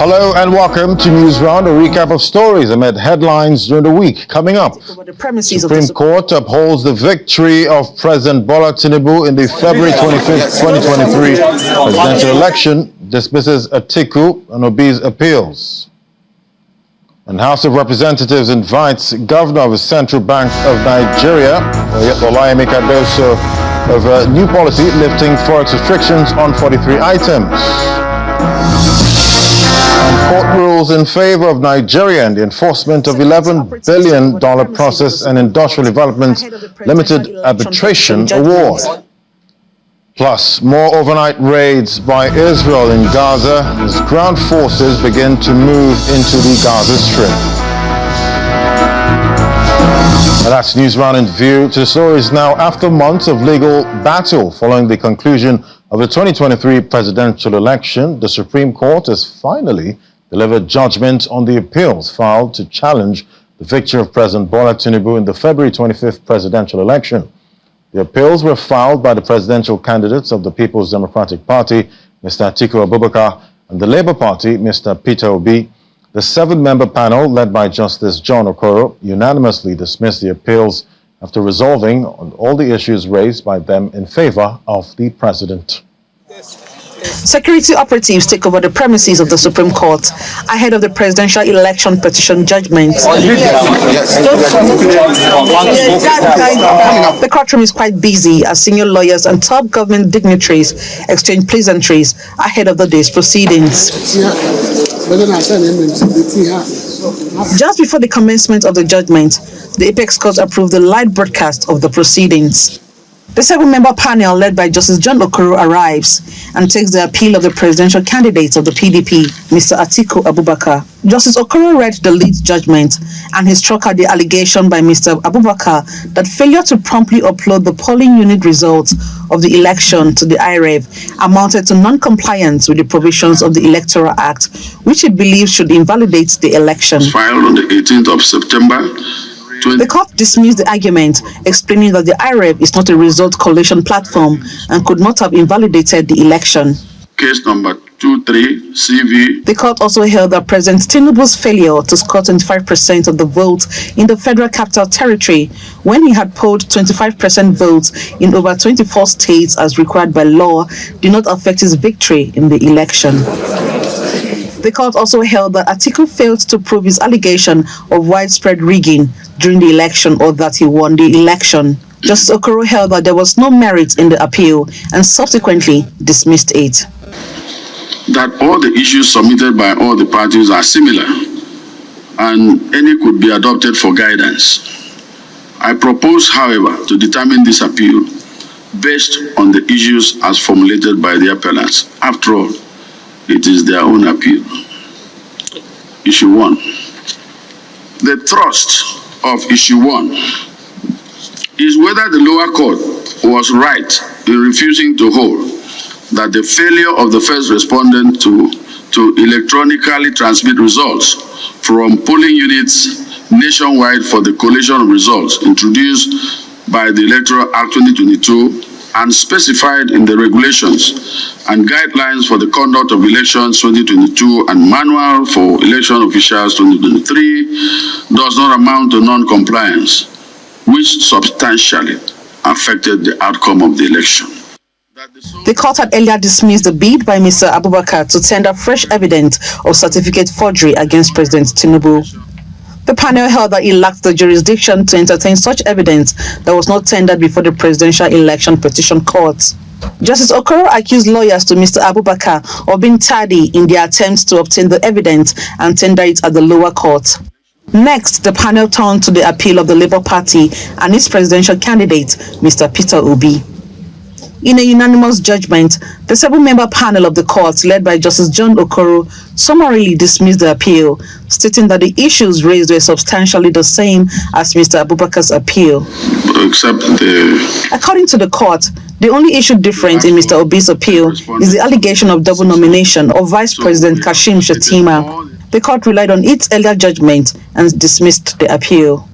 Hello and welcome to News Round, a recap of stories amid headlines during the week. Coming up, Supreme Court upholds the victory of President Bola Tinubu in the February 25th, 2023 presidential election, dismisses Atiku and Obi's appeals. And House of Representatives invites Governor of the Central Bank of Nigeria, Olayemi Cardoso, over new policy lifting forex restrictions on 43 items. And court rules in favor of Nigeria and the enforcement of $11 billion Process and Industrial Development Limited Arbitration Award. Plus, more overnight raids by Israel in Gaza as ground forces begin to move into the Gaza Strip. And that's News Round in View. To the stories now. After months of legal battle following the conclusion of the 2023 presidential election, the Supreme Court has finally delivered judgment on the appeals filed to challenge the victory of President Bola Tinubu in the February 25th presidential election. The appeals were filed by the presidential candidates of the People's Democratic Party, Mr. Atiku Abubakar, and the Labour Party, Mr. Peter Obi. The 7-member panel, led by Justice John Okoro, unanimously dismissed the appeals after resolving on all the issues raised by them in favor of the president. Security operatives take over the premises of the Supreme Court ahead of the presidential election petition judgment. The courtroom is quite busy as senior lawyers and top government dignitaries exchange pleasantries ahead of the day's proceedings. Just before the commencement of the judgment, the Apex Court approved the live broadcast of the proceedings. The 7-member panel, led by Justice John Okoro, arrives and takes the appeal of the presidential candidates of the PDP, Mr. Atiku Abubakar. Justice Okoro read the lead judgment and he struck out the allegation by Mr. Abubakar that failure to promptly upload the polling unit results of the election to the IREV amounted to non-compliance with the provisions of the Electoral Act, which he believes should invalidate the election. Filed on the 18th of September. The court dismissed the argument, explaining that the IREV is not a result collation platform and could not have invalidated the election. Case number 23 CV. The court also held that President Tinubu's failure to score 25% of the vote in the Federal Capital Territory, when he had polled 25% votes in over 24 states as required by law, did not affect his victory in the election. The court also held that Atiku failed to prove his allegation of widespread rigging during the election or that he won the election. Justice Okoro held that there was no merit in the appeal and subsequently dismissed it. That all the issues submitted by all the parties are similar and any could be adopted for guidance. I propose, however, to determine this appeal based on the issues as formulated by the appellants. After all, it is their own appeal. Issue 1. The thrust of Issue 1 is whether the lower court was right in refusing to hold that the failure of the first respondent to electronically transmit results from polling units nationwide for the collation of results introduced by the Electoral Act 2022 and specified in the regulations and guidelines for the conduct of elections 2022 and manual for election officials 2023 does not amount to non-compliance, which substantially affected the outcome of the election. The court had earlier dismissed the bid by Mr. Abubakar to tender fresh evidence of certificate forgery against President Tinubu. The panel held that it lacked the jurisdiction to entertain such evidence that was not tendered before the Presidential Election Petition Court. Justice Okoro accused lawyers to Mr. Abubakar of being tardy in their attempts to obtain the evidence and tender it at the lower court. Next, the panel turned to the appeal of the Labour Party and its presidential candidate, Mr. Peter Obi. In a unanimous judgment, the 7-member panel of the court, led by Justice John Okoro, summarily dismissed the appeal, stating that the issues raised were substantially the same as Mr. Abubakar's appeal. According to the court, the only issue different in Mr. Obi's appeal is the allegation of double nomination of Vice President Kashim Shettima. The court relied on its earlier judgment and dismissed the appeal.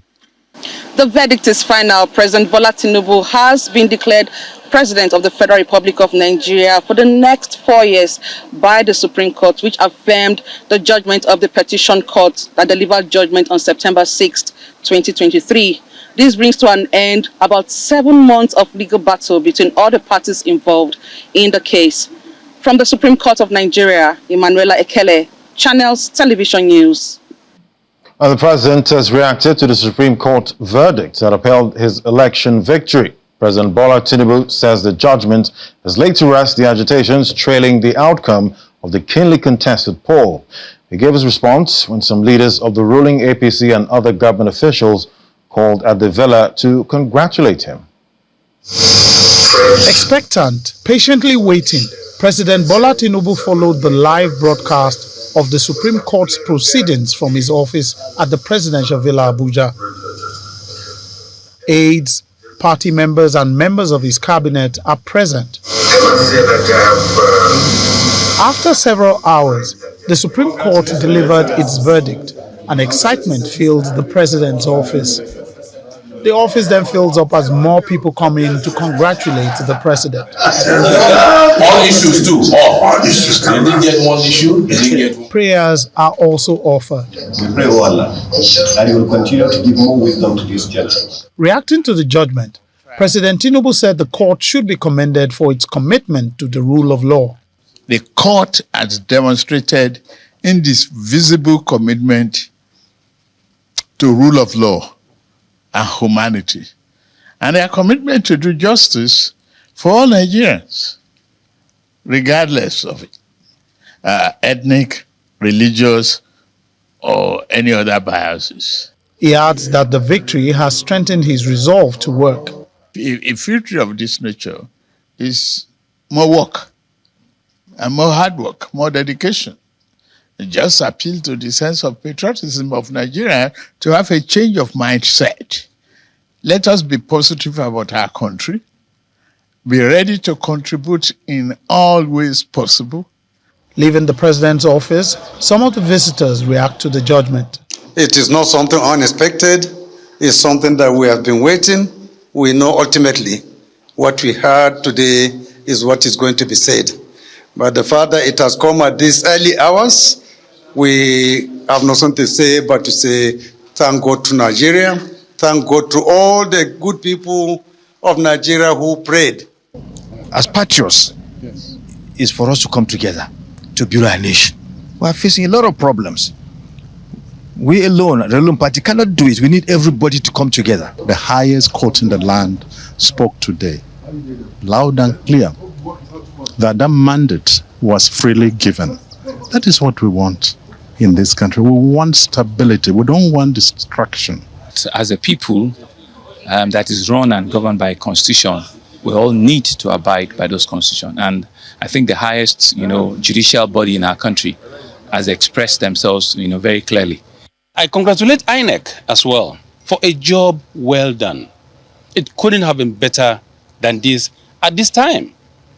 The verdict is final. President Bola Tinubu has been declared President of the Federal Republic of Nigeria for the next 4 years by the Supreme Court, which affirmed the judgment of the Petition Court that delivered judgment on September 6, 2023. This brings to an end about 7 months of legal battle between all the parties involved in the case. From the Supreme Court of Nigeria, Emanuela Ekele, Channels Television News. The president has reacted to the Supreme Court verdict that upheld his election victory. President Bola Tinubu says the judgment has laid to rest the agitations trailing the outcome of the keenly contested poll. He gave his response when some leaders of the ruling APC and other government officials called at the villa to congratulate him. Expectant, patiently waiting, President Bola Tinubu followed the live broadcast of the Supreme Court's proceedings from his office at the Presidential Villa, Abuja. Aides, party members and members of his cabinet are present. After several hours, the Supreme Court delivered its verdict and excitement filled the president's office. The office then fills up as more people come in to congratulate the president. All issues too. All issues. You didn't get one issue. You didn't get one. Prayers are also offered. We pray, O Allah, that He will continue to give more wisdom to these judges. Reacting to the judgment, President Tinubu said the court should be commended for its commitment to the rule of law. The court has demonstrated indivisible commitment to rule of law and humanity, and their commitment to do justice for all Nigerians, regardless of ethnic, religious, or any other biases. He adds that the victory has strengthened his resolve to work. A future of this nature is more work and more hard work, more dedication. Just appeal to the sense of patriotism of Nigeria to have a change of mindset. Let us be positive about our country, be ready to contribute in all ways possible. Leaving the president's office, some of the visitors react to the judgment. It is not something unexpected. It's something that we have been waiting. We know ultimately what we heard today is what is going to be said. But the fact that it has come at these early hours, we have nothing to say but to say thank God to Nigeria, thank God to all the good people of Nigeria who prayed. As patriots, is for us to come together to build our nation. We are facing a lot of problems. We alone, the ruling party, cannot do it. We need everybody to come together. The highest court in the land spoke today, loud and clear, that mandate was freely given. That is what we want in this country. We want stability. We don't want destruction. As a people that is run and governed by a constitution, we all need to abide by those constitutions. And I think the highest, judicial body in our country has expressed themselves, very clearly. I congratulate INEC as well for a job well done. It couldn't have been better than this at this time,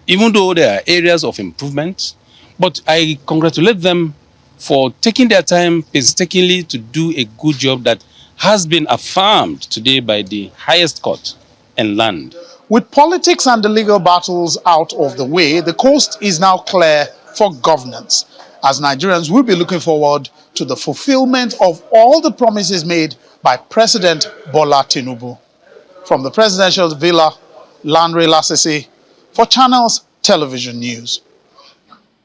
even though there are areas of improvement. But I congratulate them for taking their time painstakingly to do a good job that has been affirmed today by the highest court in land. With politics and the legal battles out of the way, the coast is now clear for governance, as Nigerians will be looking forward to the fulfillment of all the promises made by President Bola Tinubu. From the Presidential Villa, Landry Lasisi, for Channels Television News.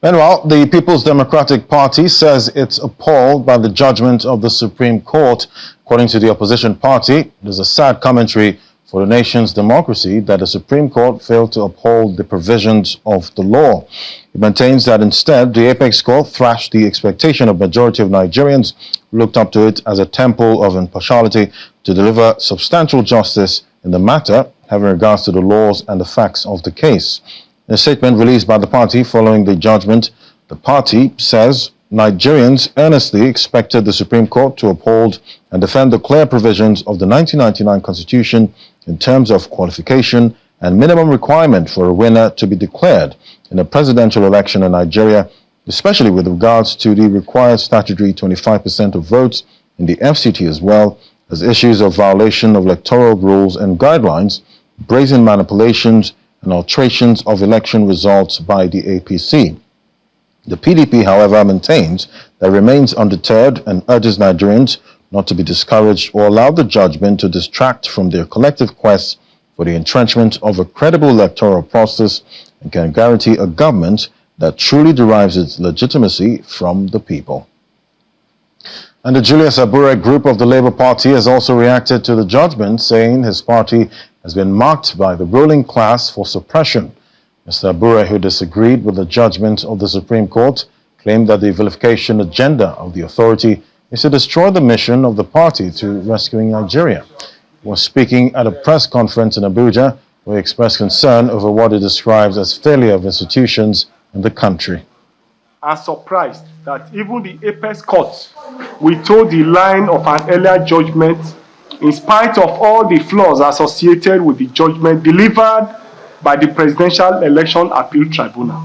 Meanwhile, the People's Democratic Party says it's appalled by the judgment of the Supreme Court. According to the opposition party, there's a sad commentary for the nation's democracy that the Supreme Court failed to uphold the provisions of the law. It maintains that instead, the apex court thrashed the expectation of majority of Nigerians who looked up to it as a temple of impartiality to deliver substantial justice in the matter, having regards to the laws and the facts of the case. In a statement released by the party following the judgment, the party says Nigerians earnestly expected the Supreme Court to uphold and defend the clear provisions of the 1999 Constitution in terms of qualification and minimum requirement for a winner to be declared in a presidential election in Nigeria, especially with regards to the required statutory 25% of votes in the FCT, as well as issues of violation of electoral rules and guidelines, brazen manipulations, and alterations of election results by the APC. The PDP, however, maintains that it remains undeterred and urges Nigerians not to be discouraged or allow the judgment to distract from their collective quest for the entrenchment of a credible electoral process and can guarantee a government that truly derives its legitimacy from the people. And the Julius Abor group of the Labour Party has also reacted to the judgment, saying his party has been marked by the ruling class for suppression. Mr. Abor, who disagreed with the judgment of the Supreme Court, claimed that the vilification agenda of the authority is to destroy the mission of the party to rescuing Nigeria. He was speaking at a press conference in Abuja, where he expressed concern over what he describes as failure of institutions in the country. I'm surprised that even the apex court will toe the line of an earlier judgment in spite of all the flaws associated with the judgment delivered by the Presidential Election Appeal Tribunal.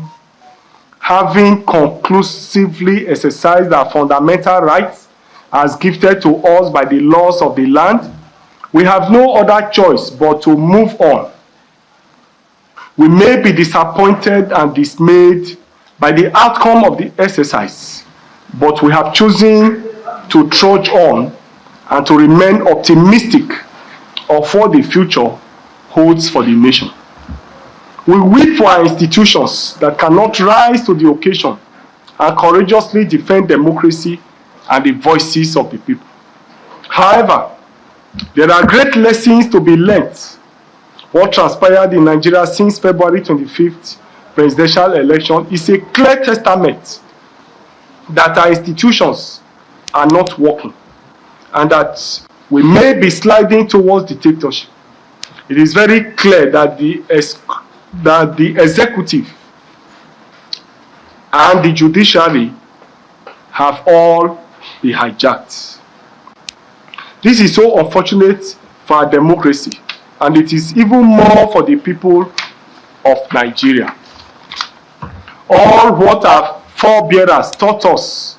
Having conclusively exercised our fundamental rights as gifted to us by the laws of the land, we have no other choice but to move on. We may be disappointed and dismayed by the outcome of the exercise, but we have chosen to trudge on and to remain optimistic of what the future holds for the nation. We weep for our institutions that cannot rise to the occasion and courageously defend democracy and the voices of the people. However, there are great lessons to be learned. What transpired in Nigeria since February 25th presidential election is a clear testament that our institutions are not working and that we may be sliding towards dictatorship. It is very clear that the executive and the judiciary have all been hijacked. This is so unfortunate for our democracy, and it is even more for the people of Nigeria. All what our forebearers taught us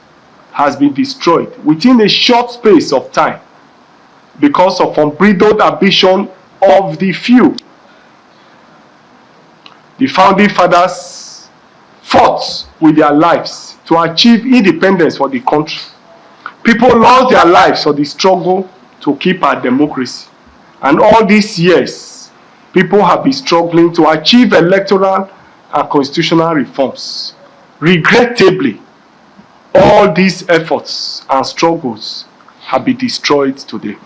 has been destroyed within a short space of time because of unbridled ambition of the few. The founding fathers fought with their lives to achieve independence for the country. People lost their lives for the struggle to keep our democracy. And all these years, people have been struggling to achieve electoral and constitutional reforms. Regrettably, all these efforts and struggles have been destroyed today.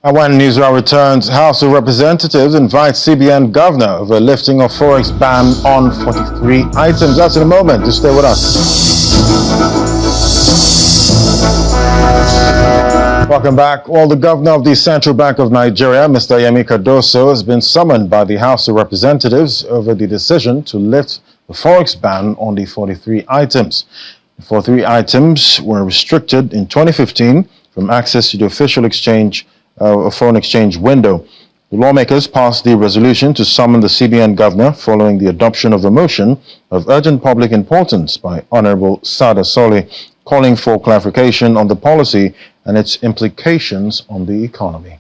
And when Newsround returns, House of Representatives invites CBN Governor over lifting of Forex ban on 43 items. That's in a moment. Just stay with us. Welcome back. Well, the Governor of the Central Bank of Nigeria, Mr. Yemi Cardoso, has been summoned by the House of Representatives over the decision to lift the Forex ban on the 43 items. The 43 items were restricted in 2015 from access to the official exchange foreign exchange window. The lawmakers passed the resolution to summon the CBN governor following the adoption of a motion of urgent public importance by Honorable Sada Soli, calling for clarification on the policy and its implications on the economy.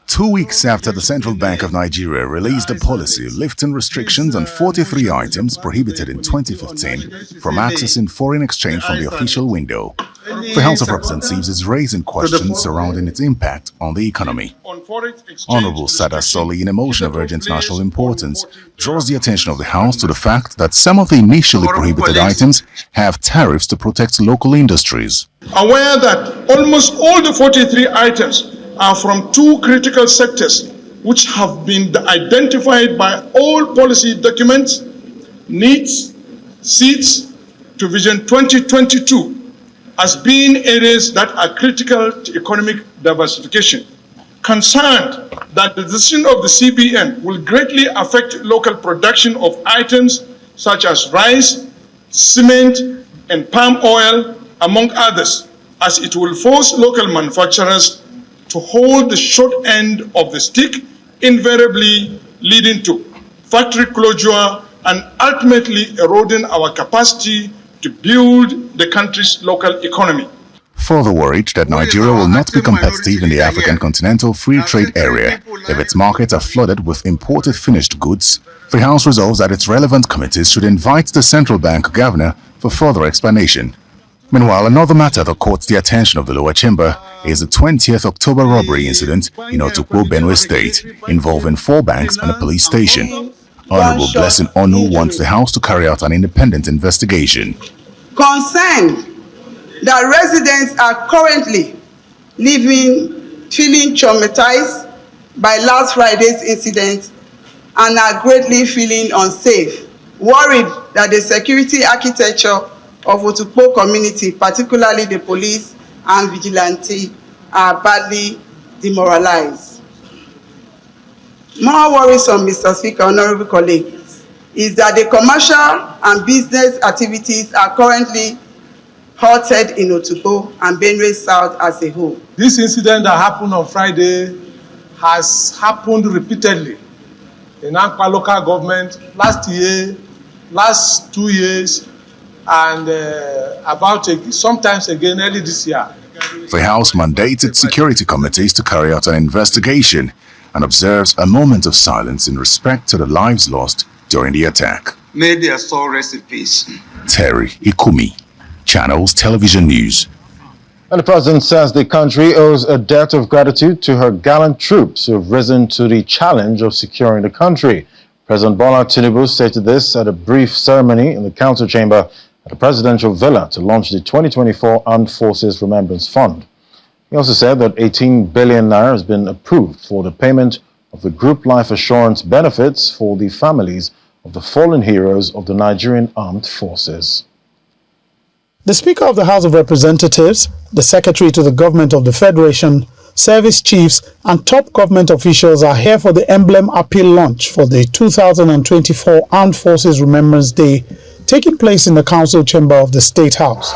2 weeks after the Central Bank of Nigeria released a policy lifting restrictions on 43 items prohibited in 2015 from accessing foreign exchange from the official window, the House of Representatives is raising questions surrounding its impact on the economy. Honorable Sada Soli, in a motion of urgent national importance, draws the attention of the House to the fact that some of the initially prohibited items have tariffs to protect local industries. Aware that almost all the 43 items are from two critical sectors which have been identified by all policy documents, needs, seats to Vision 2022 as being areas that are critical to economic diversification. Concerned that the decision of the CBN will greatly affect local production of items such as rice, cement, and palm oil, among others, as it will force local manufacturers to hold the short end of the stick, invariably leading to factory closure and ultimately eroding our capacity to build the country's local economy. further worried that Nigeria will not be competitive in the African Continental Free Trade Area if its markets are flooded with imported finished goods. The House resolves that its relevant committees should invite the central bank governor for further explanation. Meanwhile, another matter that caught the attention of the lower chamber is the 20th October robbery incident in Atiku, Benue State, involving 4 banks and a police station. Honorable Blessing Onu wants the House to carry out an independent investigation. Concerned that residents are currently feeling traumatized by last Friday's incident and are greatly feeling unsafe, worried that the security architecture of Otukpo community, particularly the police and vigilante, are badly demoralized. More worrisome, Mr. Speaker, honorable colleagues, is that the commercial and business activities are currently halted in Otukpo and Benue South as a whole. This incident that happened on Friday has happened repeatedly in Akpa local government last year, last 2 years, and sometimes again early this year. The House mandated security committees to carry out an investigation and observes a moment of silence in respect to the lives lost during the attack. May their soul rest in peace. Terry Ikumi, Channels Television News. And the president says the country owes a debt of gratitude to her gallant troops who have risen to the challenge of securing the country. President Bola Tinubu stated this at a brief ceremony in the council chamber at the presidential villa to launch the 2024 Armed Forces Remembrance Fund. He also said that 18 billion naira has been approved for the payment of the group life assurance benefits for the families of the fallen heroes of the Nigerian Armed Forces. The Speaker of the House of Representatives, the Secretary to the Government of the Federation, service chiefs and top government officials are here for the emblem appeal launch for the 2024 Armed Forces Remembrance Day taking place in the council chamber of the State House.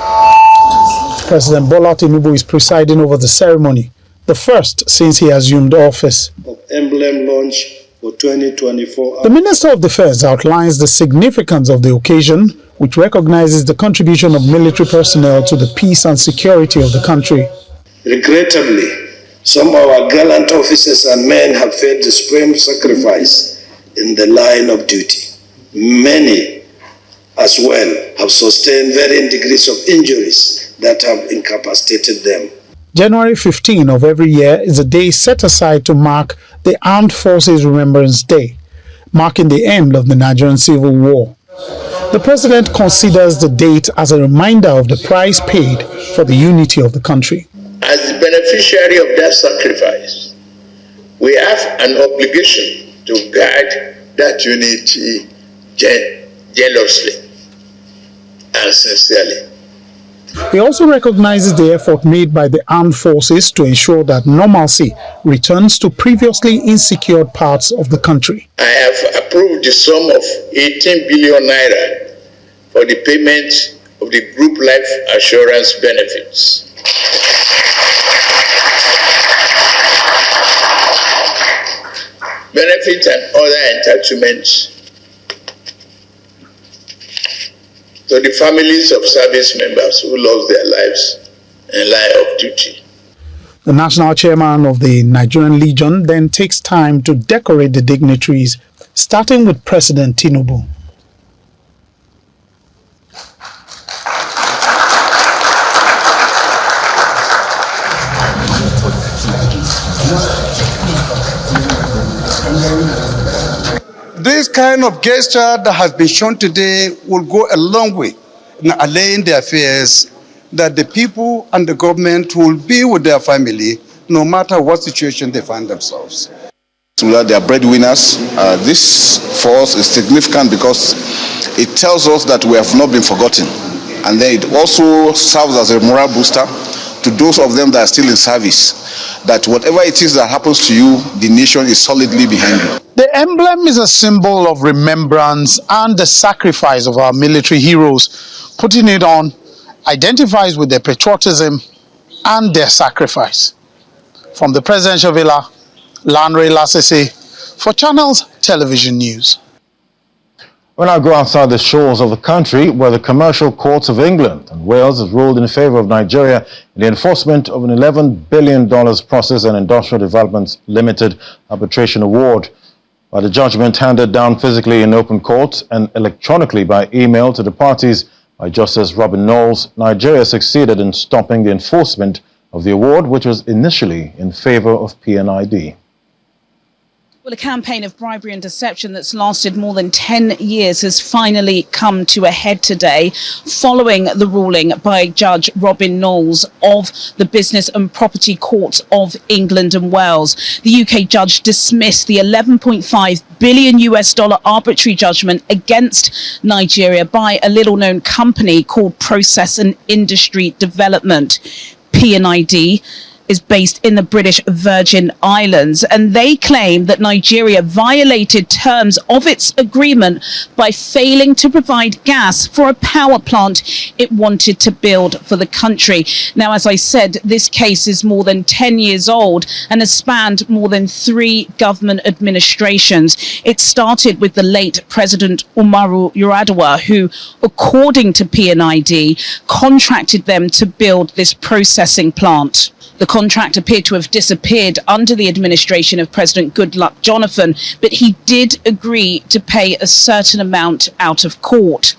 President Bola Tinubu is presiding over the ceremony, the first since he assumed office. Emblem launch for 2024. The Minister of Defense outlines the significance of the occasion, which recognizes the contribution of military personnel to the peace and security of the country. Regrettably, some of our gallant officers and men have felt the supreme sacrifice in the line of duty. Many as well have sustained varying degrees of injuries that have incapacitated them. January 15 of every year is a day set aside to mark the Armed Forces Remembrance Day, marking the end of the Nigerian Civil War. The President considers the date as a reminder of the price paid for the unity of the country. As the beneficiary of that sacrifice, we have an obligation to guard that unity jealously and sincerely. He also recognizes the effort made by the armed forces to ensure that normalcy returns to previously insecure parts of the country. I have approved the sum of 18 billion naira for the payment of the group life assurance benefits. Benefits and other entitlements to the families of service members who lost their lives in line of duty. The national chairman of the Nigerian Legion then takes time to decorate the dignitaries, starting with President Tinubu. This kind of gesture that has been shown today will go a long way in allaying their fears that the people and the government will be with their family no matter what situation they find themselves. They are breadwinners. This for us is significant because it tells us that we have not been forgotten. And then it also serves as a moral booster to those of them that are still in service, that whatever it is that happens to you, the nation is solidly behind you. The emblem is a symbol of remembrance and the sacrifice of our military heroes. Putting it on identifies with their patriotism and their sacrifice. From the Presidential Villa, Lanre Lasese for Channels Television News. We'll now go outside the shores of the country, where the commercial courts of England and Wales have ruled in favor of Nigeria in the enforcement of an $11 billion Process and Industrial Development Limited arbitration award. By the judgment handed down physically in open court and electronically by email to the parties by Justice Robin Knowles, Nigeria succeeded in stopping the enforcement of the award, which was initially in favor of PNID. Well, a campaign of bribery and deception that's lasted more than 10 years has finally come to a head today, following the ruling by Judge Robin Knowles of the Business and Property Court of England and Wales. The UK judge dismissed the $11.5 billion arbitrary judgment against Nigeria by a little-known company called Process and Industry Development. PNID is based in the British Virgin Islands, and they claim that Nigeria violated terms of its agreement by failing to provide gas for a power plant it wanted to build for the country. Now, as I said, this case is more than 10 years old and has spanned more than 3 government administrations. It started with the late President Umaru Yar'Adua, who, according to PNID, contracted them to build this processing plant. The contract appeared to have disappeared under the administration of President Goodluck Jonathan, but he did agree to pay a certain amount out of court.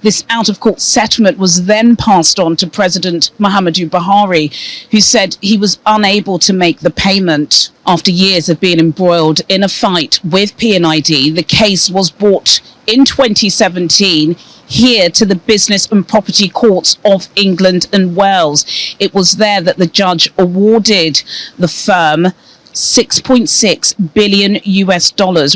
This out-of-court settlement was then passed on to President Muhammadu Buhari, who said he was unable to make the payment. After years of being embroiled in a fight with PNID, the case was brought in 2017 here to the Business and Property Courts of England and Wales. It was there that the judge awarded the firm $6.6 billion,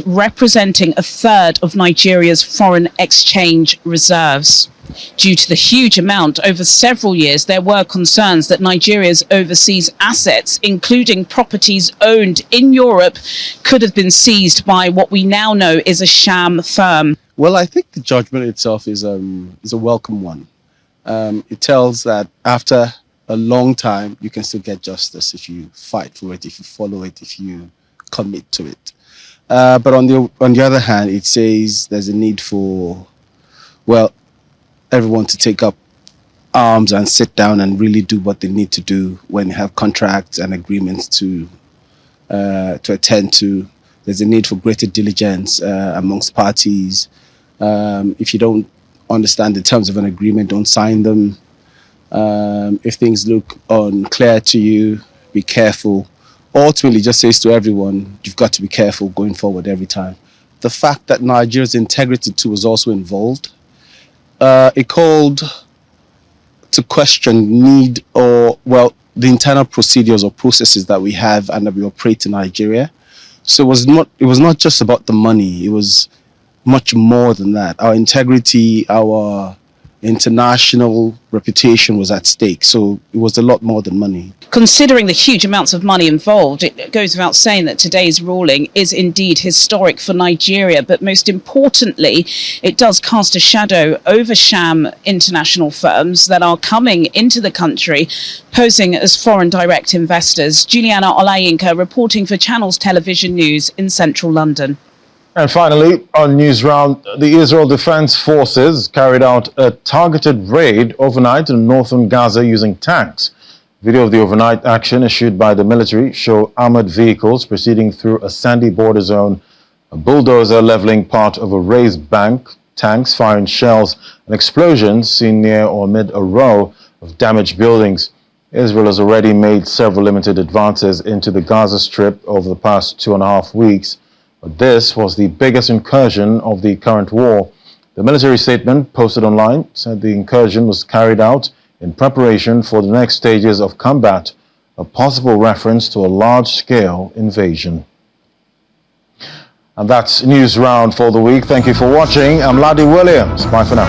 representing a third of Nigeria's foreign exchange reserves. Due to the huge amount over several years, there were concerns that Nigeria's overseas assets, including properties owned in Europe, could have been seized by what we now know is a sham firm. Well, I think the judgment itself is a welcome one. It tells that after a long time, you can still get justice if you fight for it, if you follow it, if you commit to it. But on the other hand, it says there's a need for, well, everyone to take up arms and sit down and really do what they need to do when you have contracts and agreements to attend to. There's a need for greater diligence amongst parties. If you don't understand the terms of an agreement, don't sign them. If things look unclear to you, be careful. Ultimately, just says to everyone, you've got to be careful going forward every time. The fact that Nigeria's integrity too was also involved, it called to question the internal procedures or processes that we have and that we operate in Nigeria. So it was not just about the money. It was much more than that. Our integrity, our international reputation was at stake. So it was a lot more than money. Considering the huge amounts of money involved, it goes without saying that today's ruling is indeed historic for Nigeria. But most importantly, it does cast a shadow over sham international firms that are coming into the country, posing as foreign direct investors. Juliana Olayinka reporting for Channels Television News in central London. And finally, on News Round, the Israel Defense Forces carried out a targeted raid overnight in northern Gaza using tanks. Video of the overnight action issued by the military show armored vehicles proceeding through a sandy border zone, a bulldozer leveling part of a raised bank, tanks firing shells, and explosions seen near or amid a row of damaged buildings. Israel has already made several limited advances into the Gaza Strip over the past 2.5 weeks. But this was the biggest incursion of the current war. The military statement posted online said the incursion was carried out in preparation for the next stages of combat, a possible reference to a large-scale invasion. And that's News Round for the week. Thank you for watching. I'm Ladi Williams. Bye for now.